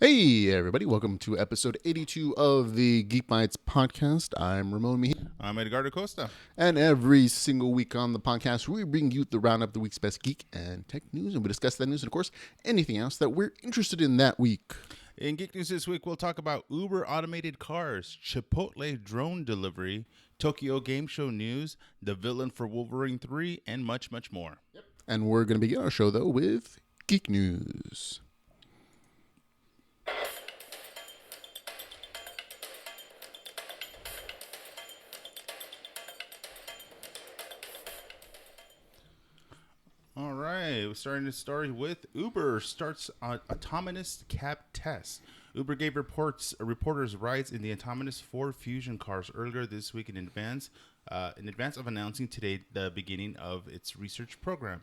Hey, everybody. Welcome to episode 82 of the Geek Bytes podcast. I'm Ramon Mejia. I'm Edgar Acosta. And every single week on the podcast, we bring you the roundup of the week's best geek and tech news. And we discuss that news and, of course, anything else that we're interested in that week. In Geek News this week, we'll talk about Uber automated cars, Chipotle Drone Delivery, Tokyo Game Show news, the villain for Wolverine 3, and much, much more. And we're going to begin our show, though, with Geek News. All right, we're starting the story with Uber starts autonomous cab test. Uber gave reporters rides in the autonomous Ford Fusion cars earlier this week in advance of announcing today the beginning of its research program.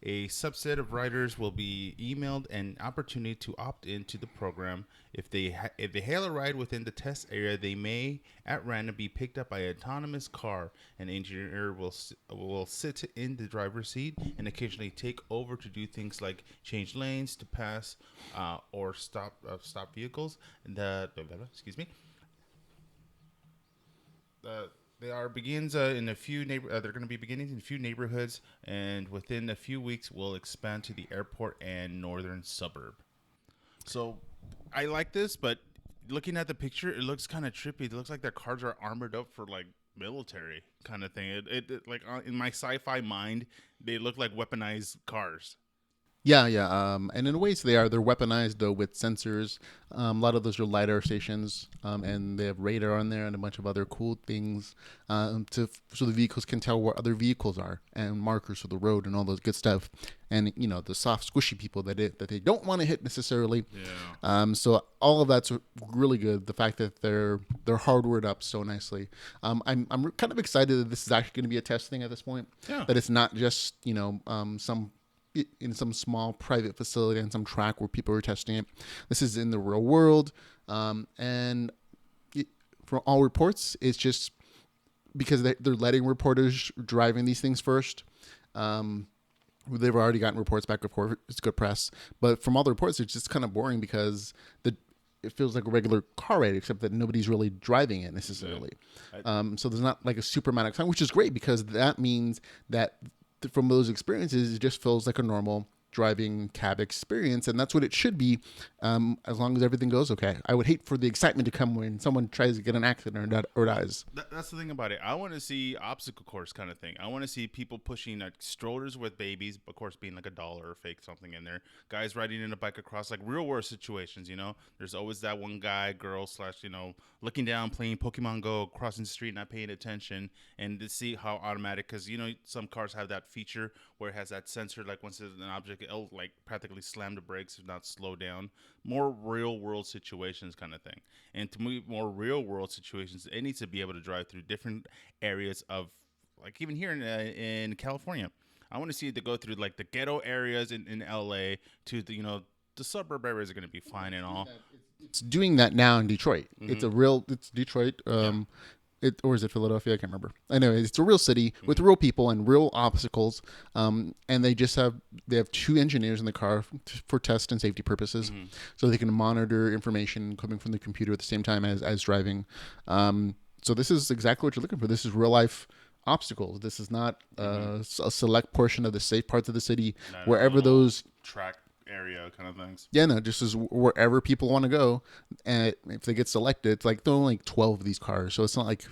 A subset of riders will be emailed an opportunity to opt into the program. If they hail a ride within the test area, they may, at random, be picked up by an autonomous car. An engineer will sit in the driver's seat and occasionally take over to do things like change lanes to pass or stop vehicles. Excuse me. They are begins in a few they're going to be beginning in a few neighborhoods, and within a few weeks will expand to the airport and northern suburb. So, I like this, but looking at the picture, it looks kind of trippy. It looks like their cars are armored up for like military kind of thing. It like in my sci-fi mind, they look like weaponized cars. Yeah. And in ways they're weaponized though with sensors. A lot of those are lidar stations, and they have radar on there and a bunch of other cool things, so the vehicles can tell where other vehicles are and markers for the road and all those good stuff. And the soft, squishy people that they don't want to hit necessarily. Yeah. So all of that's really good. The fact that they're hardwared up so nicely. I'm kind of excited that this is actually going to be a test thing at this point. Yeah. That it's not just some in some small private facility on some track where people are testing it. This is in the real world, and from all reports, it's just because they're letting reporters driving these things first. They've already gotten reports back before. It's good press, but from all the reports, it's just kind of boring because it feels like a regular car ride, except that nobody's really driving it necessarily. So there's not like a super amount of time, which is great because that means that from those experiences, it just feels like a normal driving cab experience, and that's what it should be, as long as everything goes okay. I would hate for the excitement to come when someone tries to get an accident or dies. That's the thing about it. I want to see obstacle course kind of thing. I want to see people pushing like strollers with babies, of course, being like a dollar or fake something in there. Guys riding in a bike across like real world situations. There's always that one guy, girl slash looking down, playing Pokemon Go, crossing the street, not paying attention, and to see how automatic. Because some cars have that feature where it has that sensor. Like once there's an object, it'll like practically slam the brakes if not slow down. More real world situations kind of thing. And to me, more real world situations, it needs to be able to drive through different areas of, like even here in California. I want to see it to go through like the ghetto areas in LA to the suburb areas are going to be fine and all. It's doing that now in Detroit. Mm-hmm. It's Detroit. Or is it Philadelphia? I can't remember. Anyway, it's a real city with real people and real obstacles. And they have two engineers in the car for test and safety purposes, so they can monitor information coming from the computer at the same time as driving. So this is exactly what you're looking for. This is real life obstacles. This is not a select portion of the safe parts of the city, wherever those track area kind of things. Yeah, no, just as wherever people want to go, and if they get selected, it's like there are only like 12 of these cars, so it's not like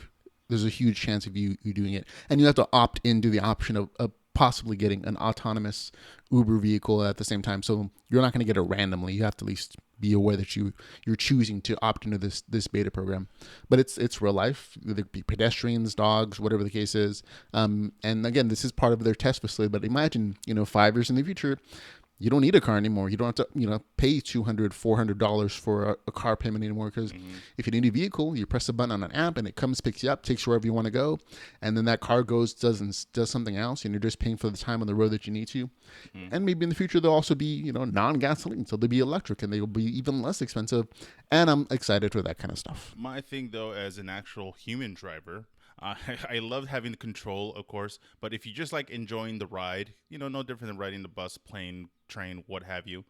there's a huge chance of you doing it, and you have to opt into the option of possibly getting an autonomous Uber vehicle at the same time. So you're not going to get it randomly. You have to at least be aware that you're choosing to opt into this beta program. But it's real life. There could be pedestrians, dogs, whatever the case is. And again, this is part of their test facility. But imagine 5 years in the future, you don't need a car anymore. You don't have to, pay $200, $400 for a car payment anymore. Because if you need a vehicle, you press a button on an app and it comes, picks you up, takes you wherever you want to go, and then that car does something else, and you're just paying for the time on the road that you need to. And maybe in the future they'll also be non-gasoline, so they'll be electric and they'll be even less expensive. And I'm excited for that kind of stuff. My thing though, as an actual human driver, I love having the control, of course, but if you just like enjoying the ride, no different than riding the bus, plane, train, what have you.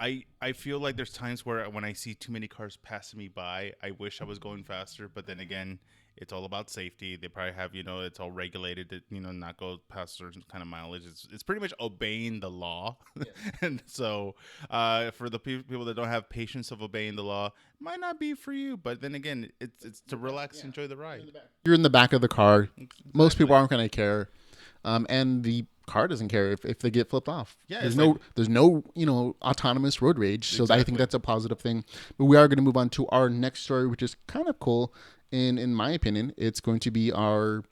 I feel like there's times where when I see too many cars passing me by, I wish I was going faster. But then again, it's all about safety. They probably have, it's all regulated to, not go past certain kind of mileage. It's pretty much obeying the law. Yes. And so, for the people that don't have patience of obeying the law, it might not be for you. But then again, it's to relax, Yeah. enjoy the ride. You're in the back of the car. Most people Exactly. aren't going to care, and the car doesn't care if they get flipped off. Yeah, there's it's no like there's no autonomous road rage. So I think exactly. that's a positive thing. But we are going to move on to our next story, which is kind of cool. In my opinion, it's going to be our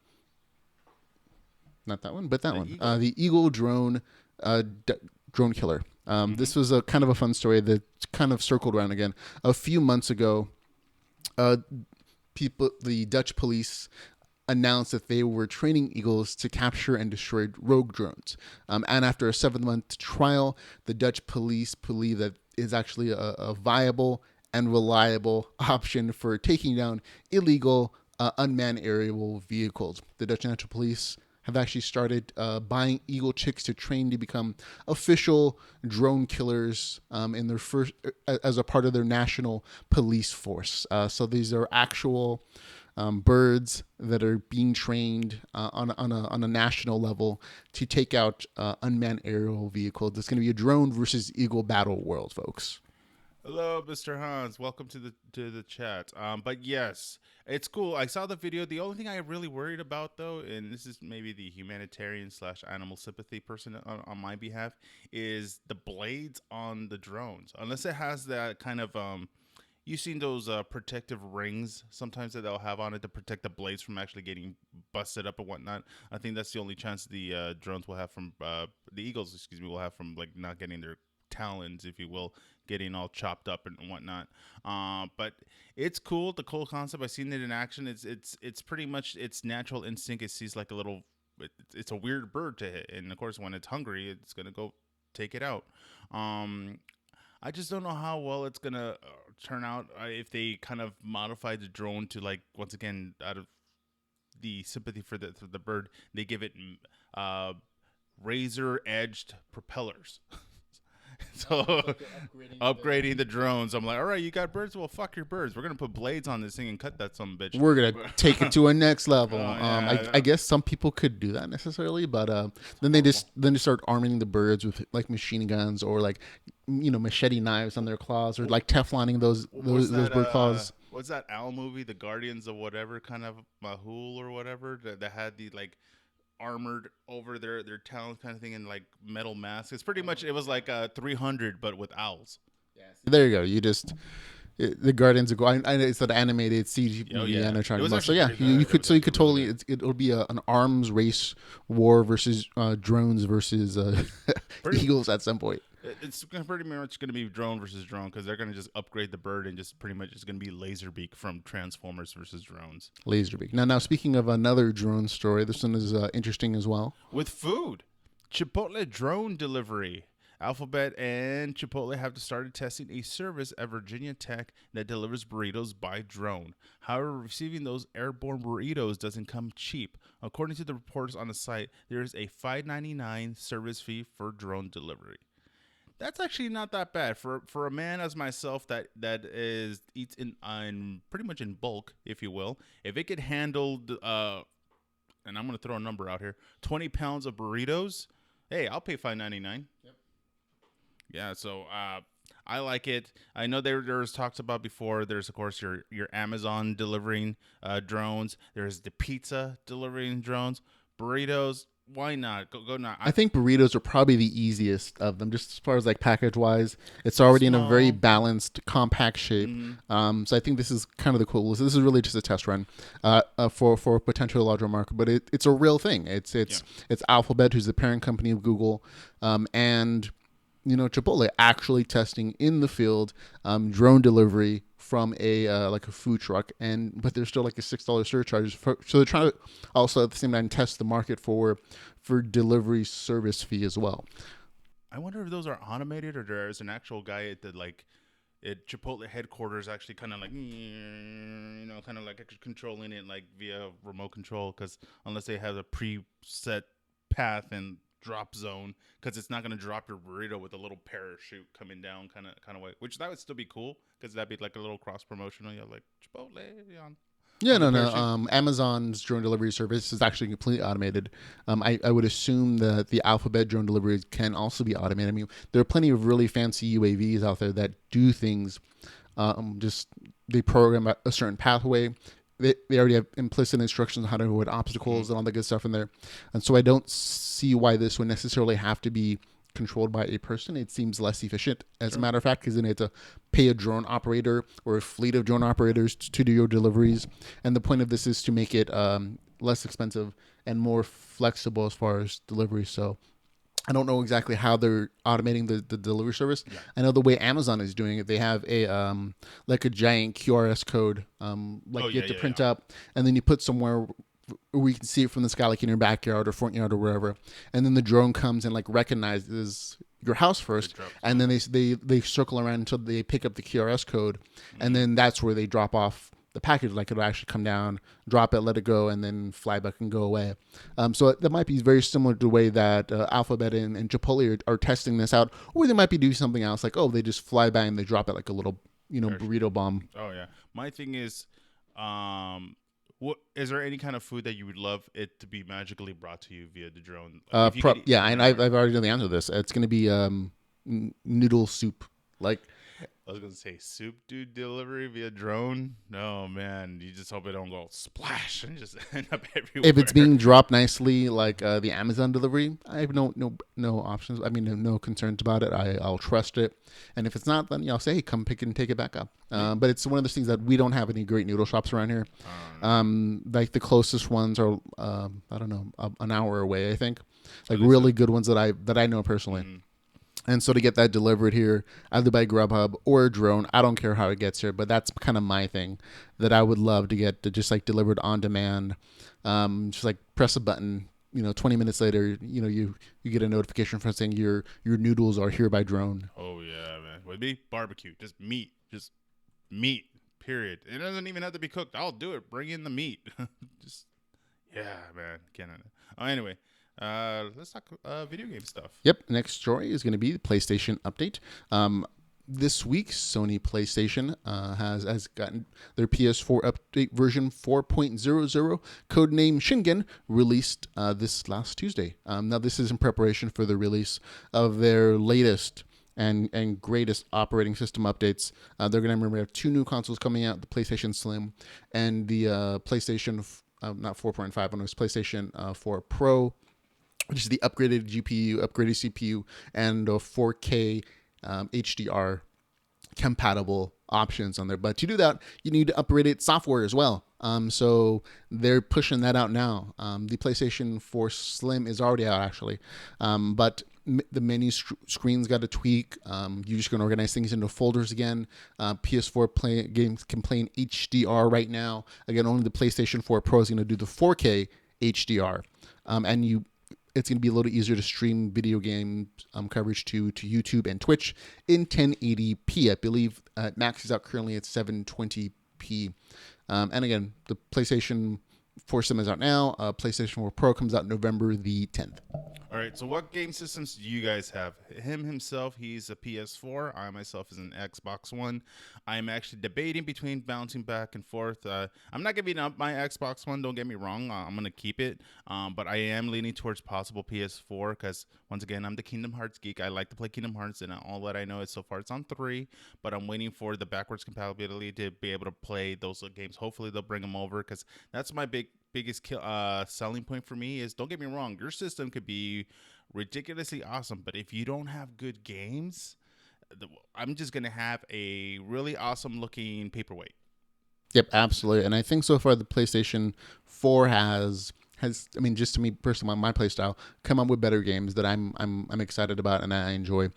not that one, but that The one, Eagle. the Eagle drone, drone killer. Mm-hmm. This was a kind of a fun story that kind of circled around again a few months ago. Uh, the Dutch police announced that they were training eagles to capture and destroy rogue drones. And after a 7-month trial, the Dutch police believe that is actually a viable and reliable option for taking down illegal unmanned aerial vehicles. The Dutch National Police have actually started buying eagle chicks to train to become official drone killers in their first as a part of their national police force. So these are actual birds that are being trained on a national level to take out unmanned aerial vehicles. It's going to be a drone versus eagle battle world, folks. Hello, Mr. Hans. Welcome to the chat. But yes, it's cool. I saw the video. The only thing I really worried about, though, and this is maybe the humanitarian slash animal sympathy person on my behalf, is the blades on the drones. Unless it has that kind of you've seen those protective rings sometimes that they'll have on it to protect the blades from actually getting busted up and whatnot. I think that's the only chance the drones will have from the eagles, excuse me, will have from like not getting their talons, if you will, getting all chopped up and whatnot. But it's cool, the cool concept. I've seen it in action. It's pretty much its natural instinct. It sees like a little. It's a weird bird to hit, and of course, when it's hungry, it's gonna go take it out. Um, I just don't know how well it's gonna turn out if they kind of modify the drone to like once again out of the sympathy for the bird, they give it uh, razor edged propellers. So upgrading the drones, I'm like, all right, you got birds. Well, fuck your birds. We're gonna put blades on this thing and cut that some bitch. We're gonna take it to a next level. Yeah, I guess some people could do that necessarily, but then they start arming the birds with like machine guns or like machete knives on their claws or like Tefloning those bird claws. What's that owl movie, The Guardians of whatever kind of Mahul or whatever that had the like armored over their talons kind of thing and like metal masks. It's pretty much it was like 300 but with owls. There you go. The Guardians of I know it's that animated CG Oh movie yeah, it animatronic. was So actually yeah, pretty you good. could totally it'll be an arms race war versus drones versus Pretty- eagles at some point. It's pretty much going to be drone versus drone because they're going to just upgrade the bird and just pretty much it's going to be Laserbeak from Transformers versus drones. Laserbeak. Now speaking of another drone story, this one is interesting as well. With food, Chipotle Drone Delivery. Alphabet and Chipotle have started testing a service at Virginia Tech that delivers burritos by drone. However, receiving those airborne burritos doesn't come cheap. According to the reports on the site, there is a $5.99 service fee for drone delivery. That's actually not that bad for a man as myself that eats in pretty much in bulk, if you will. If it could handle and I'm gonna throw a number out here, 20 pounds of burritos. Hey, I'll pay $5.99. Yep. Yeah, so I like it. I know there's talks about before. There's of course your Amazon delivering drones. There's the pizza delivering drones, burritos. Why not? Go now. I think burritos are probably the easiest of them, just as far as like package wise. It's already in a very Small. balanced, compact shape. So I think this is kind of the coolest. This is really just a test run for a potential larger market, but it's a real thing. It's Alphabet, who's the parent company of Google, and Chipotle actually testing in the field drone delivery from a like a food truck, but there's still like a $6 surcharge. So they're trying to also at the same time test the market for delivery service fee as well. I wonder if those are automated or there's an actual guy at the at Chipotle headquarters actually kind of like kind of like controlling it like via remote control because unless they have a preset path and drop zone because it's not gonna drop your burrito with a little parachute coming down kind of way. Which that would still be cool because that'd be like a little cross promotional. You know, like Chipotle Yeah, on the no, no. parachute. Amazon's drone delivery service is actually completely automated. I would assume that the Alphabet drone deliveries can also be automated. I mean, there are plenty of really fancy UAVs out there that do things. Just they program a certain pathway. They already have implicit instructions on how to avoid obstacles and all that good stuff in there. And so I don't see why this would necessarily have to be controlled by a person. It seems less efficient, as a matter of fact, because then you have to pay a drone operator or a fleet of drone operators to do your deliveries. And the point of this is to make it less expensive and more flexible as far as delivery. So I don't know exactly how they're automating the delivery service. Yeah. I know the way Amazon is doing it, they have a like a giant QRS code, like Oh you yeah, have to yeah, print yeah. up, and then you put somewhere where you can see it from the sky, like in your backyard or front yard or wherever, and then the drone comes and like recognizes your house first, drop and zone. then they circle around until they pick up the QRS code, and Mm. then that's where they drop off the package. Like it'll actually come down, drop it, let it go, and then fly back and go away. So that might be very similar to the way that Alphabet and Chipotle are testing this out, or they might be doing something else, like they just fly by and they drop it like a little Parachute. burrito bomb. Oh yeah. My thing is, what is there any kind of food that you would love it to be magically brought to you via the drone? Like if you could Yeah, eat and anywhere. I've already know the answer to this. It's going to be noodle soup. Like I was gonna say soup dude delivery via drone. No man, you just hope it don't go splash and just end up everywhere. if it's being dropped nicely, like the Amazon delivery, I have no options. I mean, no concerns about it. I'll trust it. And if it's not, then I'll say, hey, come pick it and take it back up. But it's one of those things that we don't have any great noodle shops around here. Like the closest ones are I don't know, an hour away. I think, like really good ones that I know personally. And so to get that delivered here, either by Grubhub or a drone, I don't care how it gets here, but that's kind of my thing that I would love to get to just like delivered on demand. Just like press a button, 20 minutes later, you get a notification from saying your noodles are here by drone. Oh yeah, man. With me, barbecue, just meat. Period. It doesn't even have to be cooked. I'll do it. Bring in the meat. Just yeah, man. Can't. Anyway, let's talk video game stuff. Yep. Next story is going to be the PlayStation update. This week, Sony PlayStation has gotten their PS4 update version 4.00, codename Shingen, released this last Tuesday. Now, this is in preparation for the release of their latest and greatest operating system updates. They're going to remember have two new consoles coming out: the PlayStation Slim and the PlayStation, not 4.5, but it was PlayStation 4 Pro, which is the upgraded GPU, upgraded CPU, and 4K HDR compatible options on there. But to do that, you need to upgrade its software as well. So they're pushing that out now. The PlayStation 4 Slim is already out actually, but the menu screen's got a tweak. You're just going to organize things into folders again. PS4 games can play in HDR right now. Again, only the PlayStation 4 Pro is going to do the 4K HDR, and it's going to be a little easier to stream video game coverage to YouTube and Twitch in 1080p. I believe Max is out currently at 720p. And again, the PlayStation 4 Slim is out now. PlayStation 4 Pro comes out November the 10th. All right. So, what game systems do you guys have? Him himself, he's a PS4. I myself is an Xbox One. I am actually debating between bouncing back and forth. I'm not giving up my Xbox One. Don't get me wrong. I'm gonna keep it. But I am leaning towards possible PS4 because once again, I'm the Kingdom Hearts geek. I like to play Kingdom Hearts, and all that I know is so far it's on 3. But I'm waiting for the backwards compatibility to be able to play those games. Hopefully, they'll bring them over because that's my biggest selling point for me is, don't get me wrong, your system could be ridiculously awesome, but if you don't have good games, I'm just gonna have a really awesome looking paperweight. Yep, absolutely. And I think so far the PlayStation 4 has I mean, just to me personally, my play style, come up with better games that I'm excited about and I enjoy.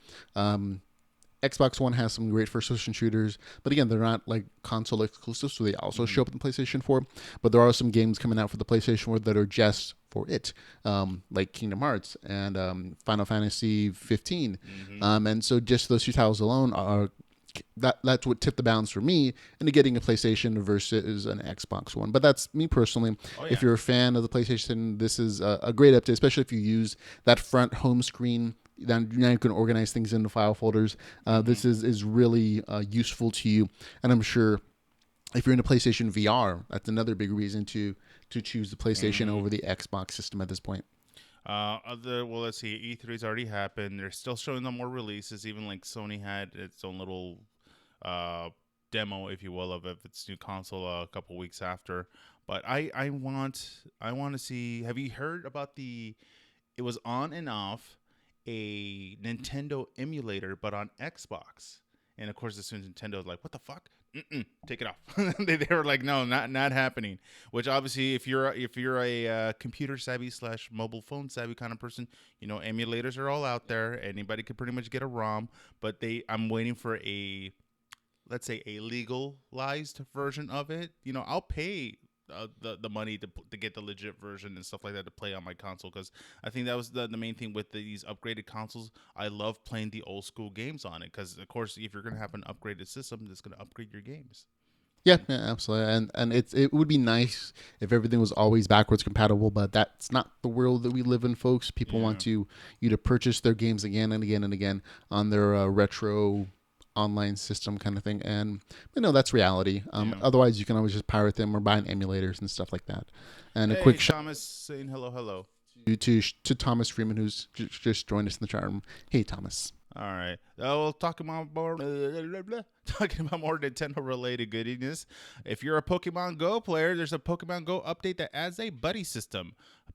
Xbox One has some great first-person shooters, but again, they're not like console exclusive, so they also show up in the PlayStation 4. But there are some games coming out for the PlayStation 4 that are just for it, like Kingdom Hearts and Final Fantasy 15. And so just those two titles alone that's what tipped the balance for me into getting a PlayStation versus an Xbox One. But that's me personally. Oh If yeah. you're a fan of the PlayStation, this is a great update, especially if you use that front home screen. Then now you can organize things into file folders. Mm-hmm. This is really useful to you, and I'm sure if you're into PlayStation VR, that's another big reason to choose the PlayStation Mm-hmm. over the Xbox system at this point. Well, let's see. E3's already happened. They're still showing them more releases. Even like Sony had its own little uh, demo, if you will, of its new console a couple weeks after. But I want to see. Have you heard about the? It was on and off a Nintendo emulator, but on Xbox. And of course, as soon as Nintendo was like, "What the fuck? Take it off." They were like, "No, not happening." Which obviously, if you're a computer savvy / mobile phone savvy kind of person, emulators are all out there. Anybody could pretty much get a ROM. But I'm waiting for a, let's say, a legalized version of it. I'll pay the money to get the legit version and stuff like that to play on my console, because I think that was the main thing with these upgraded consoles. I love playing the old school games on it, because of course if you're gonna have an upgraded system, that's gonna upgrade your games. Yeah, yeah, absolutely. And it would be nice if everything was always backwards compatible, but that's not the world that we live in, folks. People want Yeah, you to purchase their games again and again and again on their retro online system kind of thing, and that's reality. yeah. Otherwise, you can always just pirate them or buy in emulators and stuff like that. And a Hey, quick shout Thomas saying hello, hello. out to Thomas Freeman, who's just joined us in the chat room. Hey, Thomas. All right. Well, talking about more, talking about more Nintendo related goodiness. If you're a Pokemon Go player, there's a Pokemon Go update that adds a buddy system.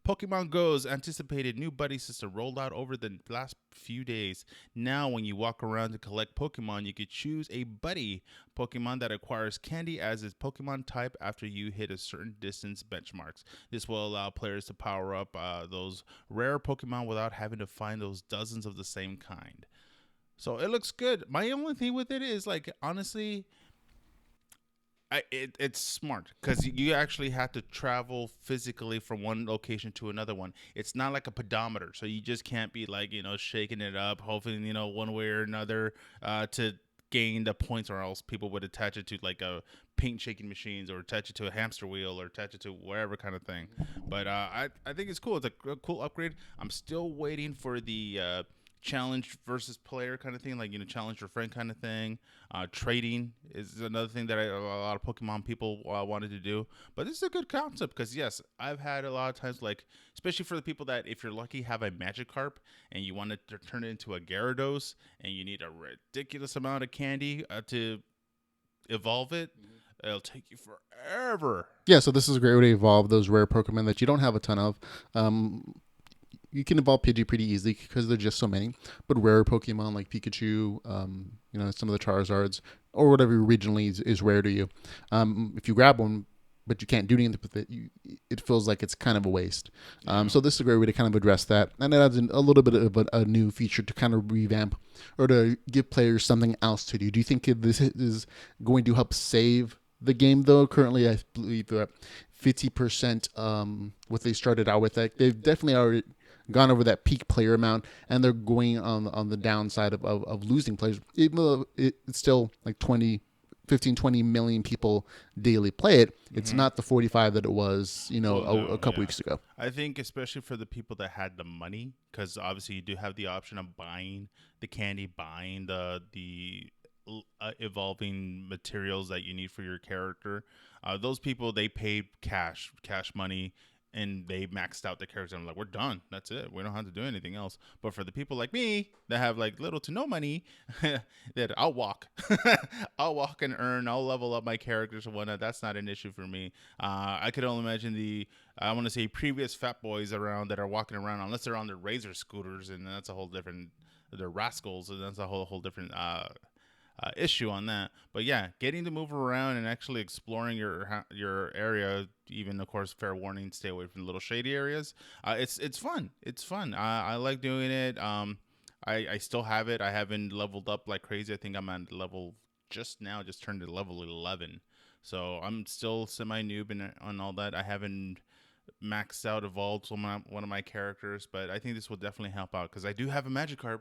Pokemon Go's anticipated new buddy system rolled out over the last few days. Now, when you walk around to collect Pokemon, you could choose a buddy Pokemon that acquires candy as its Pokemon type after you hit a certain distance benchmarks. This will allow players to power up those rare Pokemon without having to find those dozens of the same kind. So it looks good. My only thing with it is, like, honestly, it's smart because you actually have to travel physically from one location to another one. It's not like a pedometer, so you just can't be like, shaking it up, hoping, one way or another to gain the points, or else people would attach it to like a paint shaking machines, or attach it to a hamster wheel, or attach it to wherever kind of thing. But I think it's cool. It's a cool upgrade. I'm still waiting for the challenge versus player kind of thing, like, challenge your friend kind of thing. Trading is another thing that a lot of Pokemon people wanted to do. But this is a good concept because, yes, I've had a lot of times, like, especially for the people that, if you're lucky, have a Magikarp and you want to turn it into a Gyarados, and you need a ridiculous amount of candy to evolve it. It'll take you forever. Yeah, so this is a great way to evolve those rare Pokemon that you don't have a ton of. You can evolve Pidgey pretty easily because there's just so many. But rare Pokemon like Pikachu, some of the Charizards, or whatever regionally is rare to you. If you grab one, but you can't do anything with it, it feels like it's kind of a waste. Yeah. So this is a great way to kind of address that. And it adds a little bit of a new feature to kind of revamp or to give players something else to do. Do you think this is going to help save the game, though? Currently, I believe they're at 50% what they started out with. Like, they've definitely already gone over that peak player amount, and they're going on the downside of losing players, even though it's still like 20 million people daily play it. It's not the 45 that it was Well, a no, couple yeah. weeks ago. I think especially for the people that had the money, because obviously you do have the option of buying the candy, buying the evolving materials that you need for your character. Those people, they paid cash money, and they maxed out the character. I'm like, we're done. That's it. We don't have to do anything else. But for the people like me that have like little to no money, that I'll walk, I'll walk and earn. I'll level up my characters and whatnot. That's not an issue for me. I could only imagine I want to say previous fat boys around that are walking around, unless they're on their razor scooters, and that's a whole different. They're rascals, and that's a whole different issue on that. But yeah, getting to move around and actually exploring your area, even, of course, fair warning, stay away from the little shady areas. It's fun. It's fun. I like doing it. I still have it. I haven't leveled up like crazy. I think I'm at level just turned to level 11. So I'm still semi noob on all that. I haven't maxed out evolved one of my characters, but I think this will definitely help out because I do have a Magikarp.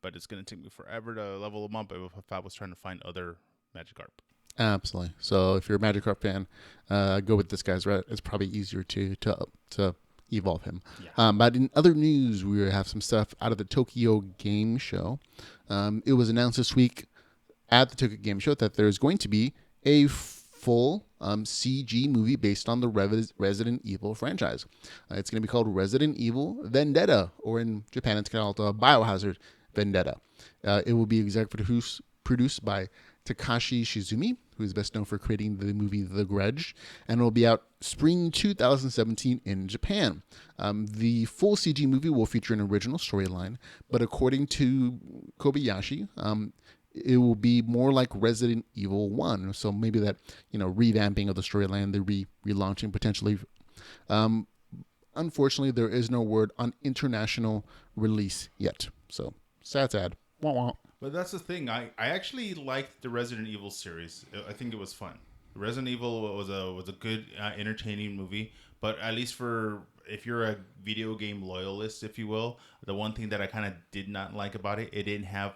but it's gonna take me forever to level them up if I was trying to find other Magikarp. Absolutely. So if you're a Magikarp fan, go with this guy's route. It's probably easier to evolve him. Yeah. But in other news, we have some stuff out of the Tokyo Game Show. It was announced this week at the Tokyo Game Show that there's going to be a full CG movie based on the Resident Evil franchise. It's going to be called Resident Evil Vendetta, or in Japan it's called Biohazard Vendetta. It will be executive produced by Takashi Shizumi, who is best known for creating the movie The Grudge, and it will be out spring 2017 in Japan. The full CG movie will feature an original storyline, but according to Kobayashi, it will be more like Resident Evil 1. So maybe that, revamping of the storyline, the relaunching potentially. Unfortunately, there is no word on international release yet. So sad. Wah, wah. But that's the thing. I actually liked the Resident Evil series. I think it was fun. Resident Evil was a good, entertaining movie. But at least for if you're a video game loyalist, if you will, the one thing that I kind of did not like about it didn't have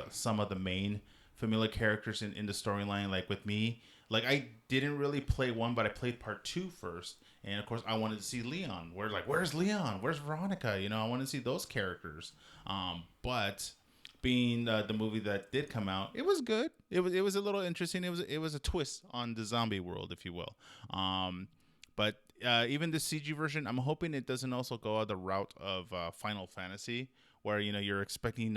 some of the main familiar characters in the storyline. Like with me, like I didn't really play 1, but I played part 2 first. And of course, I wanted to see Leon. Where's Leon? Where's Veronica? I wanted to see those characters. But being the movie that did come out, it was good. It was a little interesting. It was a twist on the zombie world, if you will. But even the CG version, I'm hoping it doesn't also go the route of Final Fantasy, where you're expecting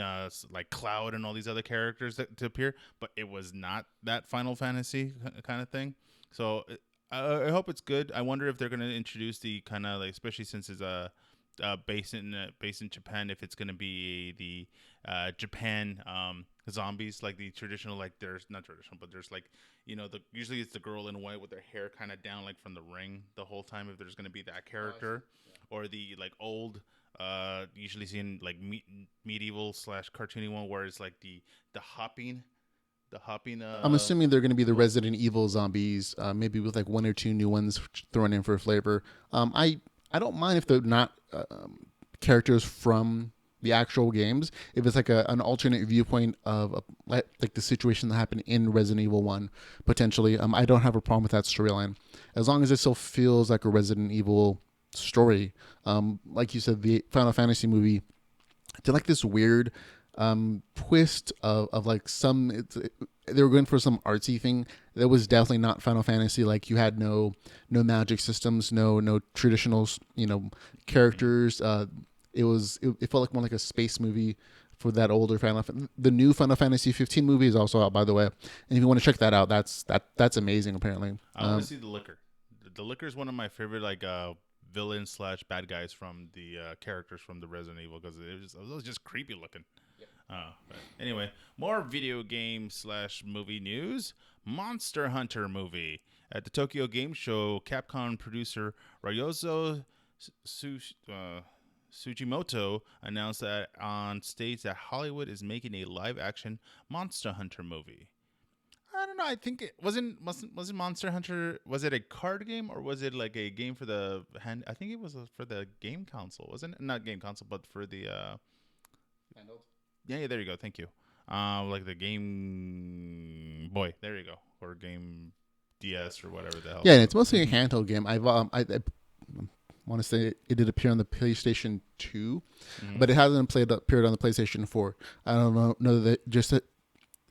like Cloud and all these other characters to appear, but it was not that Final Fantasy kind of thing. So I hope it's good. I wonder if they're going to introduce the kind of like, especially since it's based in Japan, if it's going to be the Japan zombies, like the traditional, like there's not traditional, but there's like usually it's the girl in white with her hair kind of down like from the ring the whole time. If there's going to be that character, or the like old usually seen like medieval / cartoony one where it's like the hopping. I'm assuming they're going to be the Resident Evil zombies, maybe with like 1 or 2 new ones thrown in for flavor. I don't mind if they're not characters from the actual games. If it's like an alternate viewpoint of like the situation that happened in Resident Evil 1, potentially, I don't have a problem with that storyline. As long as it still feels like a Resident Evil story. Like you said, the Final Fantasy movie did like this weird twist of like they were going for some artsy thing that was definitely not Final Fantasy. Like you had no magic systems, no traditional characters. It felt like more like a space movie for that older the new Final Fantasy 15 movie is also out, by the way, and if you want to check that out, that's amazing. Apparently, I want to see the Licker. The Licker is one of my favorite villains / bad guys from the characters from the Resident Evil, because it was just creepy looking. But anyway, more video game / movie news. Monster Hunter movie. At the Tokyo Game Show, Capcom producer Ryozo Sugimoto announced that on stage that Hollywood is making a live-action Monster Hunter movie. I don't know. I think it wasn't Monster Hunter. Was it a card game, or was it like a game for the hand? I think it was for the game console, wasn't it? Not game console, but for the handheld. Yeah, there you go. Thank you. Like the Game Boy. There you go. Or Game DS or whatever the hell. Yeah, and it's mostly a handheld game. I want to say it did appear on the PlayStation 2, but it hasn't appeared on the PlayStation 4. I don't know that just that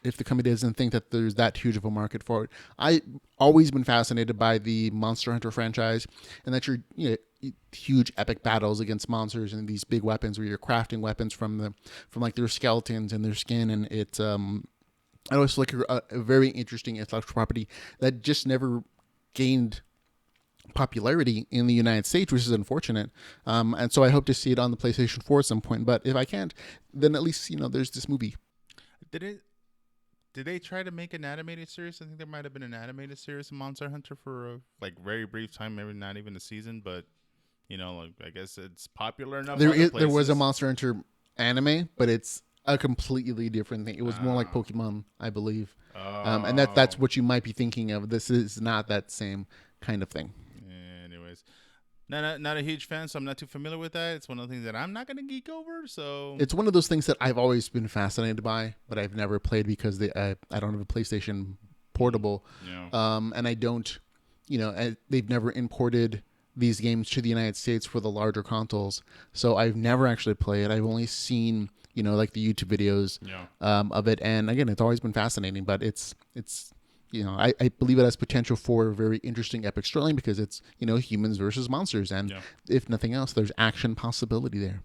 if the company doesn't think that there's that huge of a market for it. I've always been fascinated by the Monster Hunter franchise, and that you're huge epic battles against monsters and these big weapons where you're crafting weapons from like their skeletons and their skin, and it's I always feel like a very interesting intellectual property that just never gained popularity in the United States, which is unfortunate. And so I hope to see it on the PlayStation 4 at some point. But if I can't, then at least there's this movie. Did they try to make an animated series? I think there might have been an animated series of Monster Hunter for a very brief time, maybe not even a season, but I guess it's popular enough. There was a Monster Hunter anime, but it's a completely different thing. It was more like Pokemon, I believe. And that's what you might be thinking of. This is not that same kind of thing. Anyways, Not a huge fan, so I'm not too familiar with that. It's one of the things that I'm not gonna geek over. So It's one of those things that I've always been fascinated by, but I've never played because I don't have a PlayStation Portable, yeah, and I don't, they've never imported these games to the United States for the larger consoles, so I've never actually played. I've only seen like the YouTube videos yeah. of it, and again, it's always been fascinating. But it's I believe it has potential for a very interesting epic storyline because it's humans versus monsters, and Yeah. if nothing else, there's action possibility there.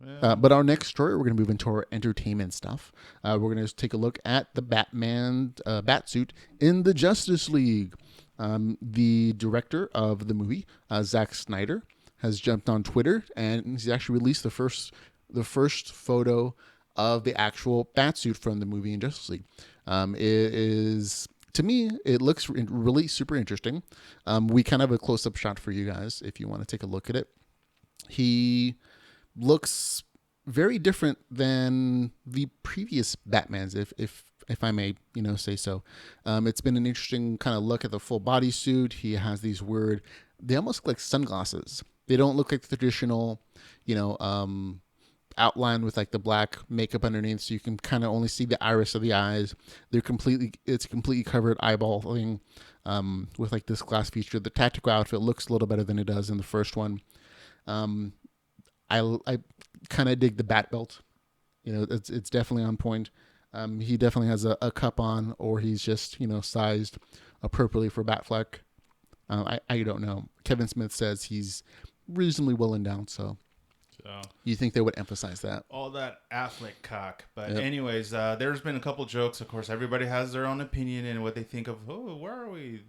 Well, But our next story, we're going to move into our entertainment stuff. We're going to take a look at the Batman Batsuit in the Justice League. The director of the movie, Zack Snyder, has jumped on Twitter and he's actually released the first photo of the actual Batsuit from the movie in Justice League. It is, to me, it looks really super interesting. We kind of have a close-up shot for you guys if you want to take a look at it. He looks very different than the previous Batmans, if I may, say so. It's been an interesting kind of look at the full bodysuit. He has these weird, they almost look like sunglasses. They don't look like the traditional, outline with like the black makeup underneath, so you can kind of only see the iris of the eyes. It's completely covered eyeball thing, with like this glass feature. The tactical outfit looks a little better than it does in the first one. I kind of dig the bat belt. It's definitely on point. He definitely has a cup on, or he's just sized appropriately for Batfleck. I don't know. Kevin Smith says he's reasonably well endowed, so you think they would emphasize that? All that Affleck cock. But Yep. anyways, there's been a couple jokes. Of course, everybody has their own opinion and what they think of. Oh, where are we?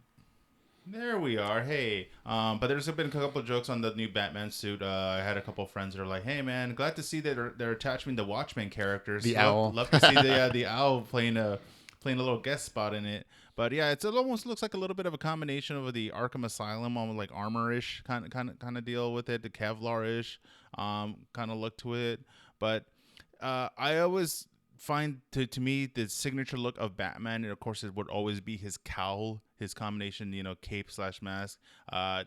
There we are. Hey, but there's been a couple of jokes on the new Batman suit. I had a couple of friends that are like, "Hey, man, glad to see that they're attaching the Watchmen characters. The owl. Love to see the owl playing a little guest spot in it." But yeah, it almost looks like a little bit of a combination of the Arkham Asylum, almost like armor-ish kind of deal with it, the Kevlar-ish kind of look to it. But I always find to me the signature look of Batman, and of course it would always be his cowl, his combination, cape / mask.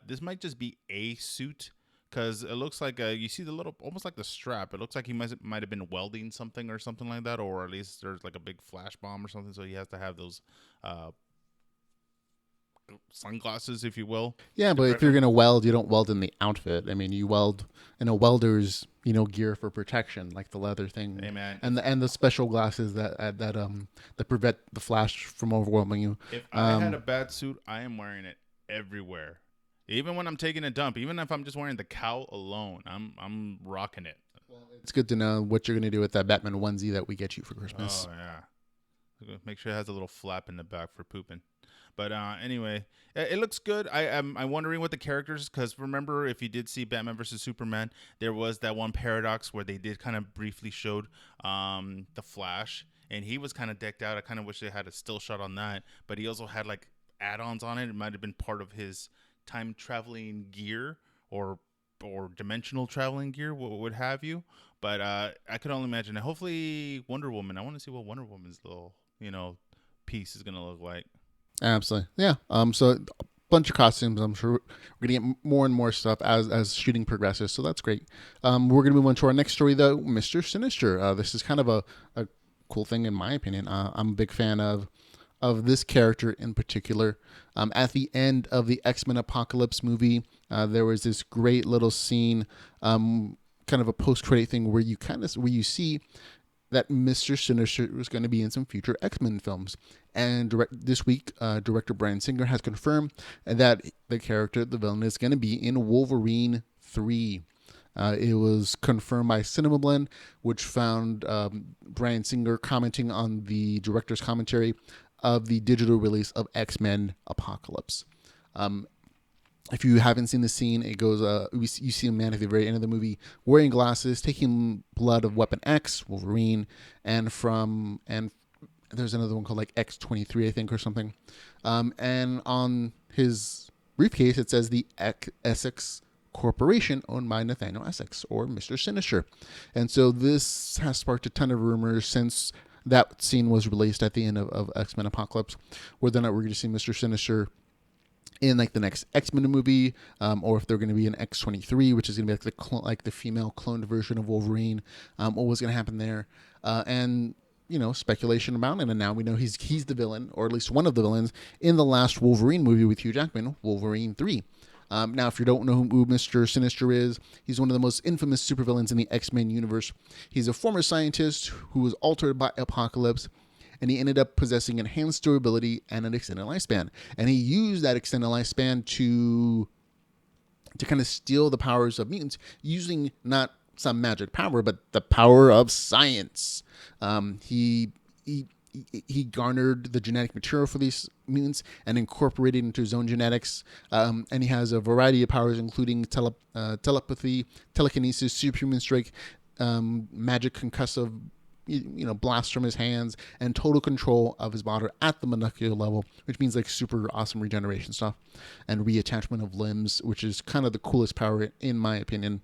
This might just be a suit because it looks like you see the little, almost like the strap. It looks like he might have been welding something or something like that, or at least there's like a big flash bomb or something, so he has to have those sunglasses, if you will. Yeah, but if you're gonna weld, you don't weld in the outfit. I mean, you weld in a welder's gear for protection, like the leather thing. Hey, man. And the special glasses that prevent the flash from overwhelming you. If I had a bad suit, I am wearing it everywhere. Even when I'm taking a dump, even if I'm just wearing the cowl alone, I'm rocking it. It's good to know what you're gonna do with that Batman onesie that we get you for Christmas. Oh yeah, make sure it has a little flap in the back for pooping. But anyway, it looks good. I'm wondering what the characters, because remember, if you did see Batman versus Superman, there was that one paradox where they did kind of briefly showed the Flash, and he was kind of decked out. I kind of wish they had a still shot on that, but he also had like add-ons on it. It might have been part of his time traveling gear or dimensional traveling gear, what would have you. But I could only imagine. Hopefully, Wonder Woman. I want to see what Wonder Woman's little piece is gonna look like. Absolutely, yeah. So a bunch of costumes. I'm sure we're gonna get more and more stuff as shooting progresses. So that's great. We're gonna move on to our next story, though. Mr. Sinister. This is kind of a cool thing in my opinion. I'm a big fan of this character in particular. At the end of the X-Men Apocalypse movie, there was this great little scene, kind of a post-credit thing where you see that Mr. Sinister was going to be in some future X-Men films. And this week, director Bryan Singer has confirmed that the character, the villain, is going to be in Wolverine 3. It was confirmed by CinemaBlend, which found Bryan Singer commenting on the director's commentary of the digital release of X-Men Apocalypse. If you haven't seen the scene, it goes. You see a man at the very end of the movie wearing glasses, taking blood of Weapon X, Wolverine, and there's another one called like X-23, I think, or something. And on his briefcase, it says the Essex Corporation, owned by Nathaniel Essex, or Mr. Sinister. And so this has sparked a ton of rumors since that scene was released at the end of X-Men Apocalypse, whether or not we're going to see Mr. Sinister in like the next X-Men movie, or if they're going to be in X-23, which is going to be like the female cloned version of Wolverine, what was going to happen there, and speculation about it, and now we know he's the villain, or at least one of the villains in the last Wolverine movie with Hugh Jackman, Wolverine 3. Now, if you don't know who Mr. Sinister is, he's one of the most infamous supervillains in the X-Men universe. He's a former scientist who was altered by Apocalypse, and he ended up possessing enhanced durability and an extended lifespan. And he used that extended lifespan to kind of steal the powers of mutants using not some magic power, but the power of science. He garnered the genetic material for these mutants and incorporated it into his own genetics. And he has a variety of powers, including telepathy, telekinesis, superhuman strength, magic concussive, blast from his hands, and total control of his body at the molecular level, which means like super awesome regeneration stuff and reattachment of limbs, which is kind of the coolest power in my opinion.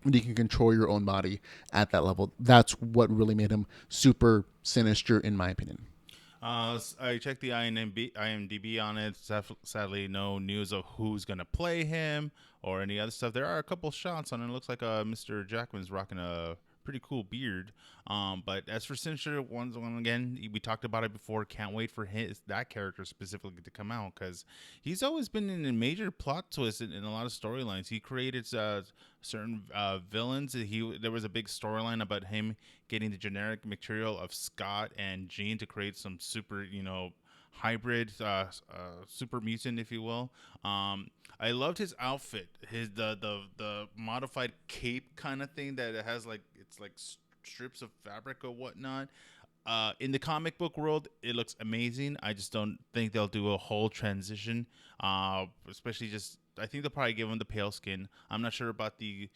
When you can control your own body at that level, that's what really made him super Sinister, in my opinion. I checked the IMDb on it. Sadly, no news of who's gonna play him or any other stuff. There are a couple shots on it. It looks like Mr. Jackman's rocking a pretty cool beard. But as for Sinister, once again, we talked about it before. Can't wait for that character specifically to come out, because he's always been in a major plot twist in a lot of storylines. He created certain villains. There was a big storyline about him getting the generic material of Scott and Jean to create some super, hybrid super mutant, if you will. I loved his outfit, the modified cape kind of thing that it has, like it's like strips of fabric or whatnot. In the comic book world, it looks amazing. I just don't think they'll do a whole transition, especially I think they'll probably give him the pale skin. I'm not sure about the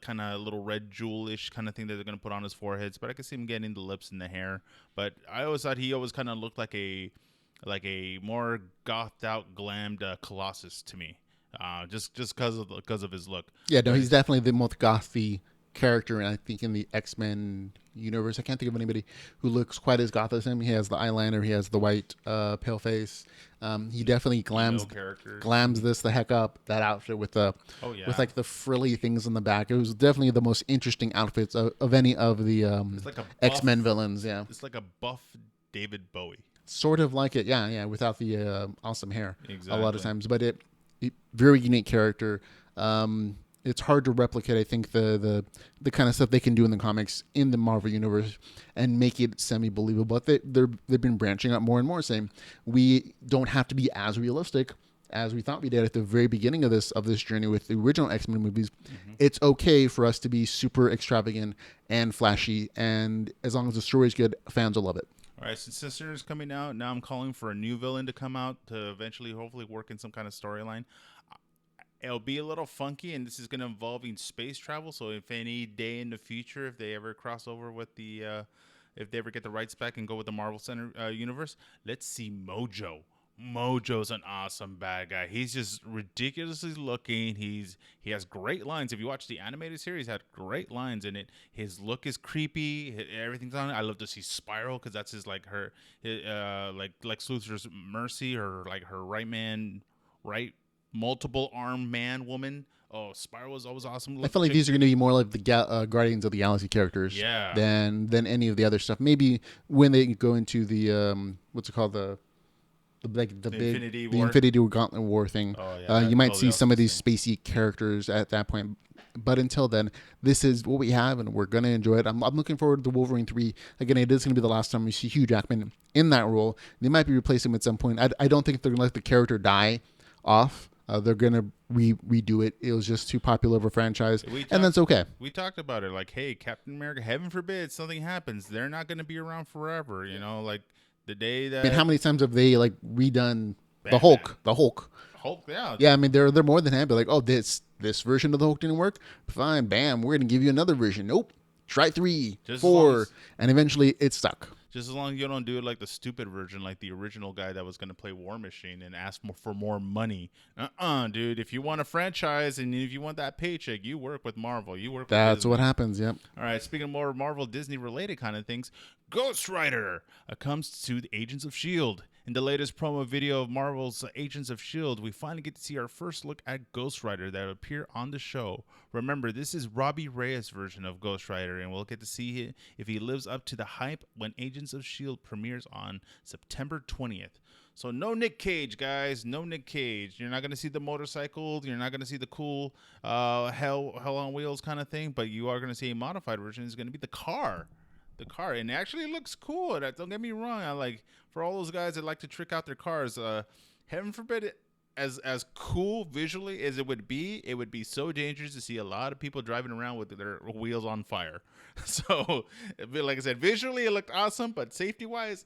kind of little red jewel-ish kind of thing that they're going to put on his foreheads, but I could see him getting the lips and the hair. But I always thought he always kind of looked like a more gothed out, glammed Colossus to me, just because of his look. Yeah, no, he's definitely the most gothy character, and I think in the X-Men universe, I can't think of anybody who looks quite as goth as him. He has the eyeliner, he has the white pale face. He definitely glams this the heck up, that outfit with with like the frilly things in the back. It was definitely the most interesting outfits of any of the like X-Men villains. Yeah, it's like a buff David Bowie. Sort of like it, yeah, without the awesome hair. Exactly. A lot of times, but it very unique character. It's hard to replicate, I think, the kind of stuff they can do in the comics in the Marvel universe and make it semi-believable. But they've been branching out more and more, saying we don't have to be as realistic as we thought we did at the very beginning of this journey with the original X-Men movies. Mm-hmm. It's okay for us to be super extravagant and flashy, and as long as the story is good, fans will love it. All right, since Sinister is coming out, now I'm calling for a new villain to come out to eventually, hopefully, work in some kind of storyline. It'll be a little funky, and this is going to involve space travel. So if any day in the future, if they ever cross over with if they ever get the rights back and go with the Marvel Center universe, let's see Mojo. Mojo's an awesome bad guy. He's just ridiculously looking. He has great lines. If you watch the animated series, had great lines in it. His look is creepy. Everything's on it. I love to see Spiral, because that's his like Lex Luthor's Mercy, or like her right multiple arm man woman. Oh, Spiral was always awesome. I feel like these are going to be more like the Guardians of the Galaxy characters, than any of the other stuff. Maybe when they go into the what's it called, the Infinity Gauntlet War thing. Oh, yeah, you might see some of these spacey characters at that point. But until then, this is what we have, and we're going to enjoy it. I'm looking forward to the Wolverine 3. Again, it is going to be the last time we see Hugh Jackman in that role. They might be replacing him at some point. I don't think they're going to let the character die off. They're going to redo it. It was just too popular of a franchise, and that's okay. We talked about it. Like, hey, Captain America, heaven forbid something happens. They're not going to be around forever, like the day that... I mean, how many times have they like redone the Hulk? The Hulk, yeah. Yeah, I mean, they're more than happy. Like, oh, this version of the Hulk didn't work? Fine, bam, we're going to give you another version. Nope. Try 3, 4, and eventually it stuck. Just as long as you don't do it like the stupid version, like the original guy that was going to play War Machine and ask for more money. Dude. If you want a franchise and if you want that paycheck, you work with Marvel. That's Disney. What happens, yep. All right, speaking of more Marvel, Disney-related kind of things, Ghost Rider comes to the Agents of S.H.I.E.L.D. In the latest promo video of Marvel's Agents of S.H.I.E.L.D., we finally get to see our first look at Ghost Rider that will appear on the show. Remember, this is Robbie Reyes' version of Ghost Rider, and we'll get to see if he lives up to the hype when Agents of S.H.I.E.L.D. premieres on September 20th. So no Nick Cage, guys. No Nick Cage. You're not going to see the motorcycle. You're not going to see the cool hell on wheels kind of thing, but you are going to see a modified version. It's going to be the car. And it actually looks cool. Don't get me wrong. I like, for all those guys that like to trick out their cars, heaven forbid it, as cool visually as it would be so dangerous to see a lot of people driving around with their wheels on fire. So, like I said, visually it looked awesome, but safety-wise,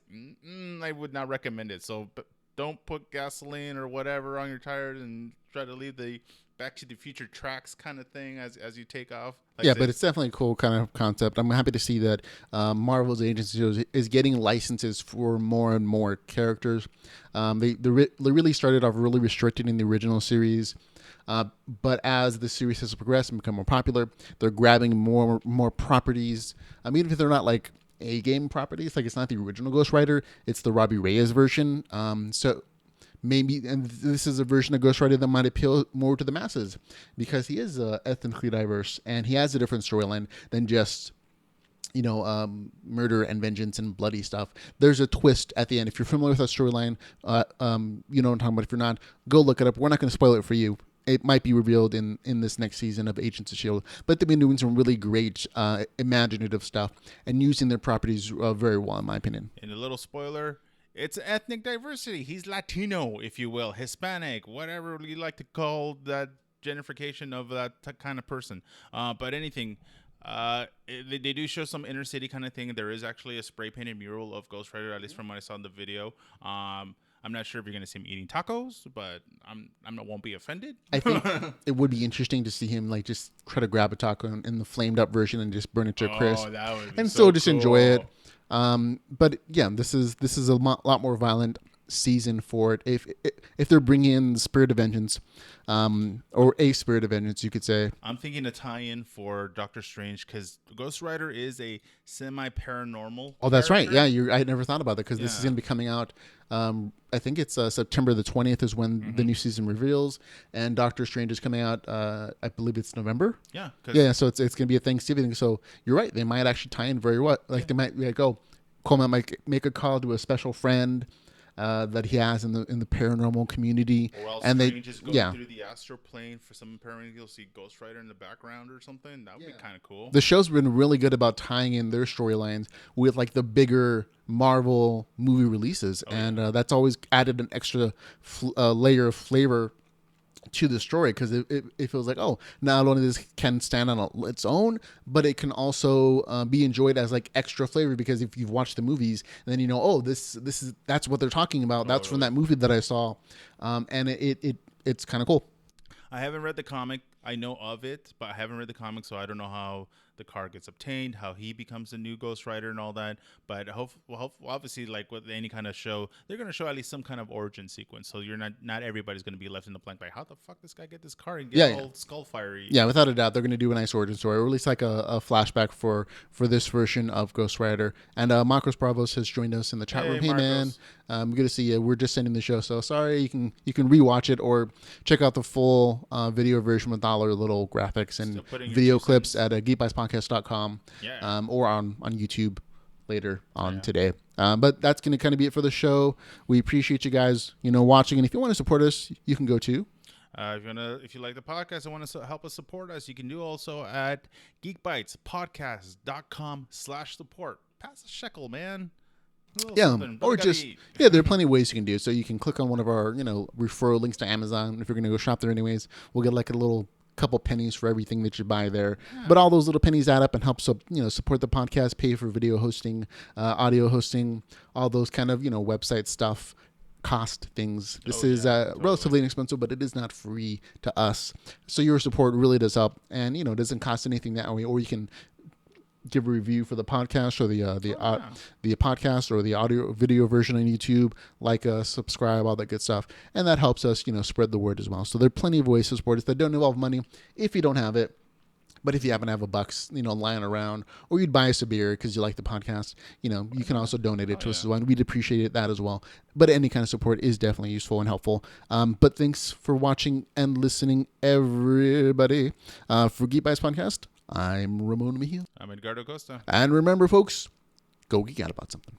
I would not recommend it. So, don't put gasoline or whatever on your tires and try to leave the Back to the Future tracks kind of thing as you take off. Like but it's definitely a cool kind of concept. I'm happy to see that Marvel's agency is getting licenses for more and more characters. They really started off really restricted in the original series, but as the series has progressed and become more popular, they're grabbing more properties. Even if they're not like A-game properties, like it's not the original Ghost Rider, it's the Robbie Reyes version. So maybe, and this is a version of Ghost Rider that might appeal more to the masses because he is ethnically diverse and he has a different storyline than just, murder and vengeance and bloody stuff. There's a twist at the end. If you're familiar with that storyline, you know what I'm talking about. If you're not, go look it up. We're not going to spoil it for you. It might be revealed in this next season of Agents of S.H.I.E.L.D. But they've been doing some really great imaginative stuff and using their properties very well, in my opinion. And a little spoiler, it's ethnic diversity. He's Latino, if you will, Hispanic, whatever you like to call that gentrification of that kind of person. But anything, they do show some inner city kind of thing. There is actually a spray painted mural of Ghost Rider, at least from what I saw in the video. I'm not sure if you're going to see him eating tacos, but won't be offended. I think it would be interesting to see him like just try to grab a taco in the flamed up version and just burn it to a crisp, that would be and so still just cool. enjoy it. But yeah, this is a lot more violent season for it. If they're bringing in the Spirit of Vengeance, or a Spirit of Vengeance, you could say. I'm thinking a tie-in for Doctor Strange because Ghost Rider is a semi-paranormal. Oh, that's character. right. Yeah, I never thought about that because this is going to be coming out. I think it's September the 20th is when the new season reveals, and Doctor Strange is coming out. I believe it's November. Yeah. So it's going to be a Thanksgiving thing. So you're right. They might actually tie in very well. Like they might be like, Coleman might make a call to a special friend that he has in the paranormal community, Or else and Strange is going through the astral plane for some paranormal. You'll see Ghost Rider in the background or something. That would be kind of cool. The show's been really good about tying in their storylines with like the bigger Marvel movie releases, that's always added an extra layer of flavor to the story because it feels like, not only this can stand on its own, but it can also be enjoyed as like extra flavor because if you've watched the movies, then that's what they're talking about. That's from that movie that I saw, and it's kind of cool. I haven't read the comic. I know of it, but I haven't read the comic, so I don't know how the car gets obtained, how he becomes the new Ghost Rider and all that. But obviously, like with any kind of show, they're going to show at least some kind of origin sequence. So you're not everybody's going to be left in the blank like, how the fuck this guy get this car and get all skull fiery? Yeah, without a doubt, they're going to do a nice origin story, or at least like a flashback for this version of Ghost Rider. And Marcos Bravos has joined us in the chat room. Hey man, good to see you. We're just sending the show, so sorry. You can rewatch it or check out the full video version with all our little graphics and video clips at geekbytespodcast.com or on YouTube later on today. But that's going to kind of be it for the show. We appreciate you guys, watching. And if you want to support us, you can go to. If you like the podcast and want to help us support us, you can do also at geekbytespodcast.com/support. Pass a shekel, man. Or just there are plenty of ways you can do it. So you can click on one of our referral links to Amazon. If you're going to go shop there anyways, we'll get like a little couple pennies for everything that you buy there. But all those little pennies add up and help support the podcast, pay for video hosting, audio hosting, all those kind of website stuff, cost things. This is relatively inexpensive, but it is not free to us. So your support really does help, and it doesn't cost anything that way. Or you can give a review for the podcast or the podcast or the audio video version on YouTube, subscribe, all that good stuff, and that helps us spread the word as well. So there are plenty of ways to support us that don't involve money. If you don't have it, But if you happen to have a bucks, lying around, or you'd buy us a beer because you like the podcast, you can also donate it to us as well. And we'd appreciate that as well. But any kind of support is definitely useful and helpful. But thanks for watching and listening, everybody. For Geek Bytes Podcast, I'm Ramon Mejia. I'm Edgar Acosta. And remember, folks, go geek out about something.